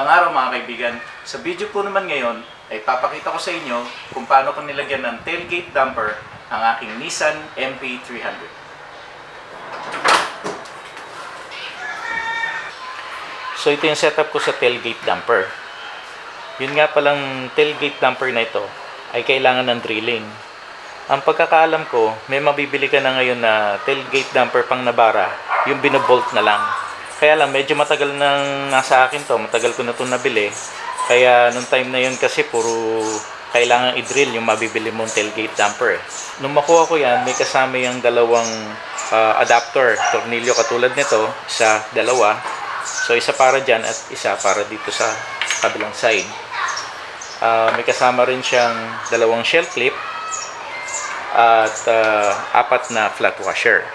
Magandang araw mga kaibigan. Sa video po naman ngayon ay papakita ko sa inyo kung paano ko nilagyan ng tailgate damper ang aking Nissan MP300. So ito yung setup ko sa tailgate damper. Yun nga palang tailgate damper na ito ay kailangan ng drilling. Ang pagkakaalam ko, may mabibili ka na ngayon na tailgate damper pang nabara, yung binobolt na lang. Kaya lang, medyo matagal nang nasa akin to, matagal ko na ito nabili. Kaya nung time na yun kasi puro kailangan i-drill yung mabibili mong tailgate damper. Nung makuha ko yan, may kasama yung dalawang adapter, tornilyo katulad nito, isa, dalawa. So isa para dyan at isa para dito sa kabilang side. May kasama rin siyang dalawang shell clip at apat na flat washer.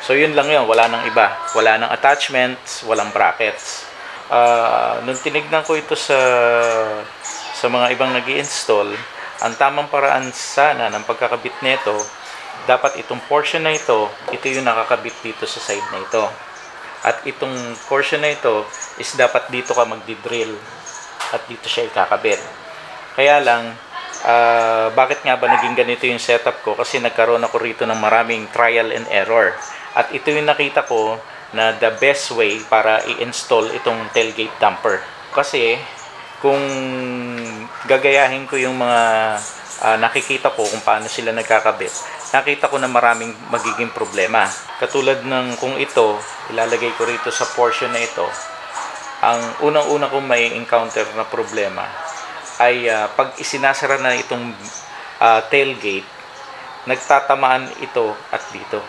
So yun lang yun, wala nang iba. Wala nang attachments, walang brackets. Nung tinignan ko ito sa mga ibang nag-i-install, ang tamang paraan sana ng pagkakabit nito, dapat itong portion na ito yung nakakabit dito sa side na ito. At itong portion na ito is dapat dito ka magdi-drill at dito siya ikakabit. Kaya lang, bakit nga ba naging ganito yung setup ko? Kasi nagkaroon ako rito ng maraming trial and error. At ito yung nakita ko na the best way para i-install itong tailgate damper. Kasi kung gagayahin ko yung mga nakikita ko kung paano sila nagkakabit, nakita ko na maraming magiging problema. Katulad ng kung ito, ilalagay ko rito sa portion na ito, ang unang-una kong may encounter na problema ay pag isinasara na itong tailgate, nagtatamaan ito at dito.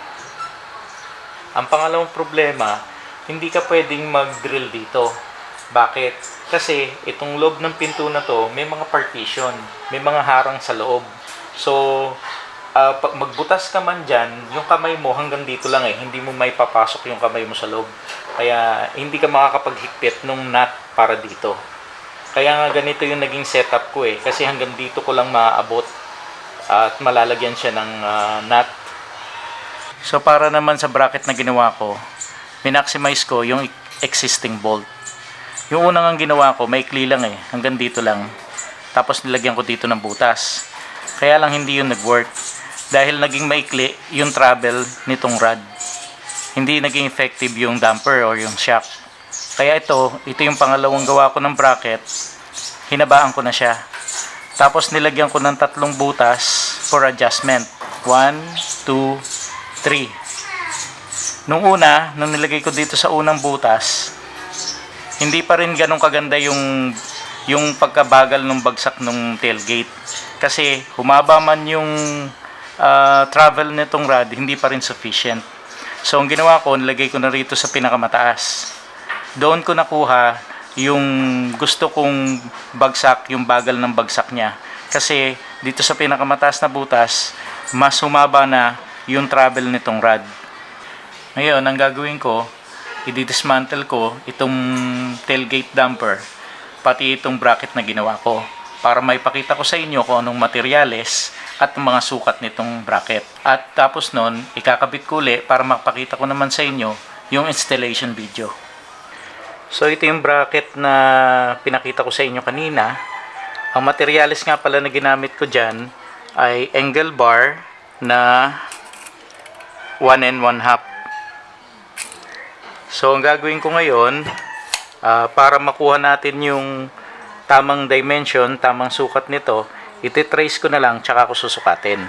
Ang pangalawang problema, hindi ka pwedeng mag-drill dito. Bakit? Kasi itong loob ng pinto na to, may mga partition, may mga harang sa loob. So, pag magbutas ka man dyan, yung kamay mo hanggang dito lang hindi mo may papasok yung kamay mo sa loob. Kaya hindi ka makakapaghigpit ng nut para dito. Kaya nga ganito yung naging setup ko kasi hanggang dito ko lang maaabot at malalagyan siya ng nut. So para naman sa bracket na ginawa ko, minaximize ko yung existing bolt. Yung unang ang ginawa ko, maikli lang hanggang dito lang. Tapos nilagyan ko dito ng butas. Kaya lang hindi yun nag-work. Dahil naging maikli yung travel nitong rod. Hindi naging effective yung damper or yung shock. Kaya ito yung pangalawang gawa ko ng bracket. Hinabaan ko na siya. Tapos nilagyan ko ng 3 butas for adjustment. 1, 2, 3. Nung nilagay ko dito sa unang butas, hindi pa rin ganun kaganda yung pagkabagal ng bagsak ng tailgate. Kasi humaba man yung travel nitong rod, hindi pa rin sufficient. So ang ginawa ko, nilagay ko na rito sa pinakamataas. Doon ko nakuha yung gusto kong bagsak, yung bagal ng bagsak niya. Kasi dito sa pinakamataas na butas, mas humaba na yung travel nitong rod. Ngayon, ang gagawin ko, i-dismantle ko itong tailgate damper, pati itong bracket na ginawa ko, para maipakita ko sa inyo kung anong materyales at mga sukat nitong bracket. At tapos nun, ikakabit ko ulit para makapakita ko naman sa inyo yung installation video. So ito yung bracket na pinakita ko sa inyo kanina. Ang materyales nga pala na ginamit ko dyan ay angle bar na 1 1/2. So ang gagawin ko ngayon, para makuha natin yung tamang dimension, tamang sukat nito, iti-trace ko na lang tsaka ko susukatin.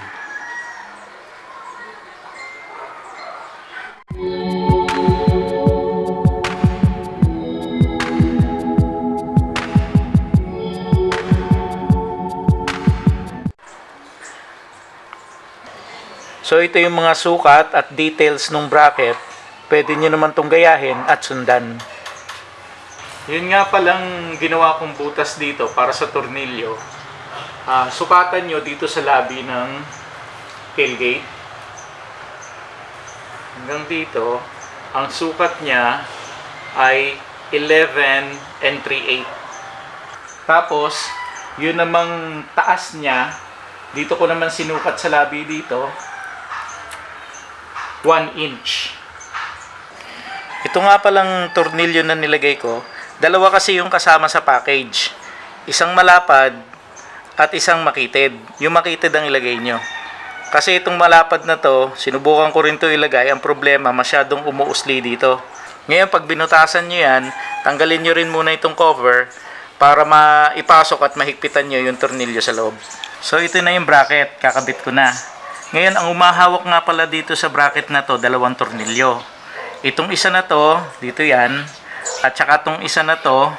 So ito yung mga sukat at details ng bracket. Pwede nyo naman itong gayahin at sundan. Yun nga palang ginawa kong butas dito para sa tornilyo. Sukatan nyo dito sa labi ng tailgate. Hanggang dito, ang sukat niya ay 11 3/8. Tapos, yun namang taas niya, dito ko naman sinukat sa labi dito, 1 inch. Ito nga palang tornilyo na nilagay ko, Dalawa kasi yung kasama sa package. Isang malapad at isang makitid. Yung makitid ang ilagay nyo. Kasi itong malapad na to, sinubukan ko rin to ilagay. Ang problema, masyadong umuusli dito. Ngayon, pag binutasan nyo yan, tanggalin nyo rin muna itong cover para maipasok at mahigpitan nyo yung tornilyo sa loob. So, ito na yung bracket. Kakabit ko na. Ngayon, ang umahawak nga pala dito sa bracket na to, dalawang tornilyo. Itong isa na to, dito yan. At saka itong isa na to,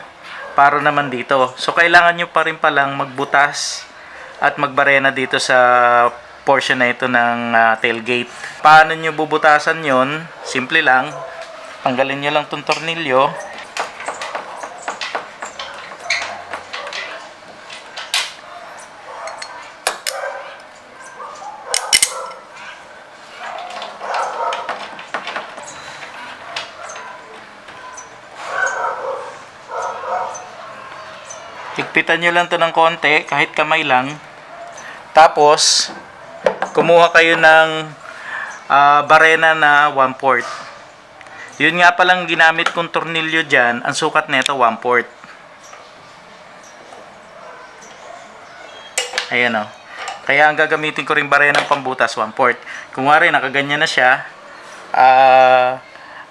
para naman dito. So, kailangan nyo pa rin palang magbutas at magbarena dito sa portion na ito ng tailgate. Paano nyo bubutasan yon? Simple lang. Tanggalin nyo lang itong tornilyo. Higpitan nyo lang to ng konti, kahit kamay lang. Tapos, kumuha kayo ng barena na 1/4. Yun nga palang ginamit kong tornilyo dyan, ang sukat nito 1/4. Ayan o. Kaya ang gagamitin ko rin barena ng pambutas 1/4. Kung wari, nakaganyan na siya,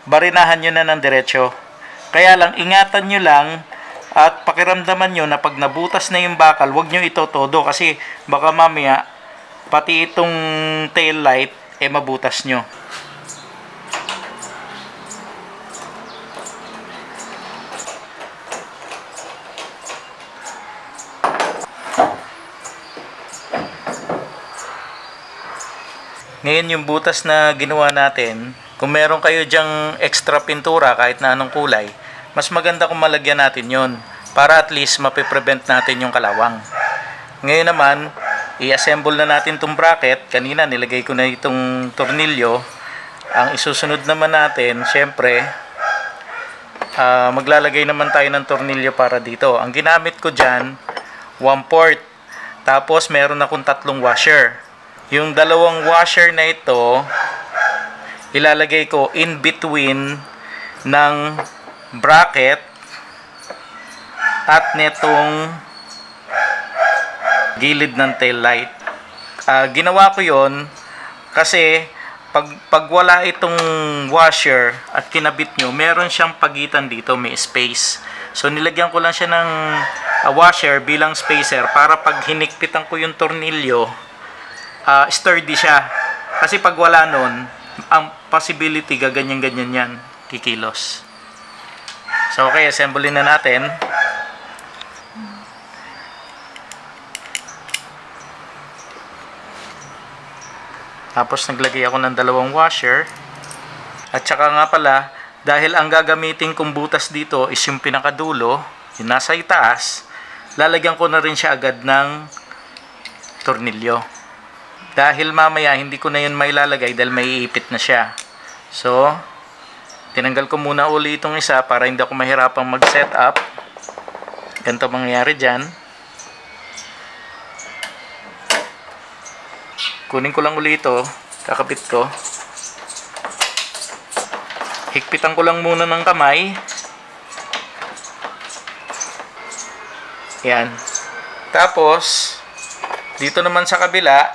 barinahan nyo na ng diretsyo. Kaya lang, ingatan nyo lang at pakiramdaman nyo na pag nabutas na yung bakal, huwag nyo ito todo kasi baka mamaya pati itong tail light mabutas nyo. Ngayon yung butas na ginawa natin, kung meron kayo dyang extra pintura kahit na anong kulay, mas maganda kung malagyan natin yon para at least mapiprevent natin yung kalawang. Ngayon naman, i-assemble na natin itong bracket. Kanina nilagay ko na itong tornilyo. Ang isusunod naman natin, syempre, maglalagay naman tayo ng tornilyo para dito. Ang ginamit ko dyan, 1/4. Tapos meron akong 3 washer. Yung 2 washer na ito, ilalagay ko in between ng bracket at netong gilid ng tail light. Ginawa ko yon kasi pag wala itong washer at kinabit nyo, meron siyang pagitan dito, may space. So nilagyan ko lang siya ng washer bilang spacer para pag hinikpitan ko yung tornilyo, sturdy siya. Kasi pag wala nun, ang possibility gaganyan-ganyan yan, kikilos. So okay, assemblein na natin. Tapos naglagay ako ng 2 washer. At saka nga pala, dahil ang gagamitin kong butas dito is yung pinakadulo, yung nasa itaas, lalagyan ko na rin siya agad ng tornilyo. Dahil mamaya hindi ko na yun mailalagay dahil may ipit na siya. So, tinanggal ko muna uli itong isa para hindi ako mahirapang mag-set up. Ganito mangyayari dyan. Kunin ko lang uli ito. Kakabit ko. Higpitan ko lang muna ng kamay. Yan. Tapos, dito naman sa kabila,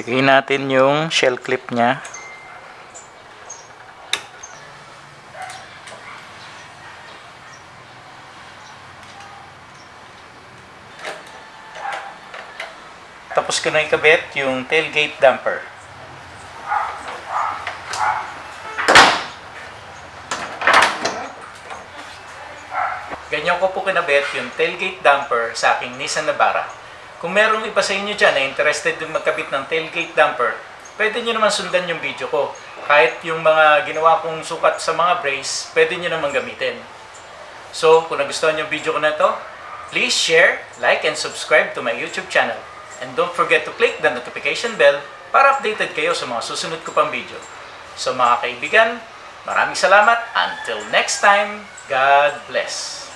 lagay natin yung shell clip nya. Tapos ko na ikabit yung tailgate damper. Ganyan ko po kinabit yung tailgate damper sa aking Nissan Navara. Kung merong iba sa inyo dyan na interested din magkabit ng tailgate damper, pwede nyo naman sundan yung video ko. Kahit yung mga ginawa kong sukat sa mga brace, pwede nyo naman gamitin. So, kung nagustuhan yung video ko na to, please share, like, and subscribe to my YouTube channel. And don't forget to click the notification bell para updated kayo sa mga susunod ko pang video. So mga kaibigan, maraming salamat. Until next time, God bless.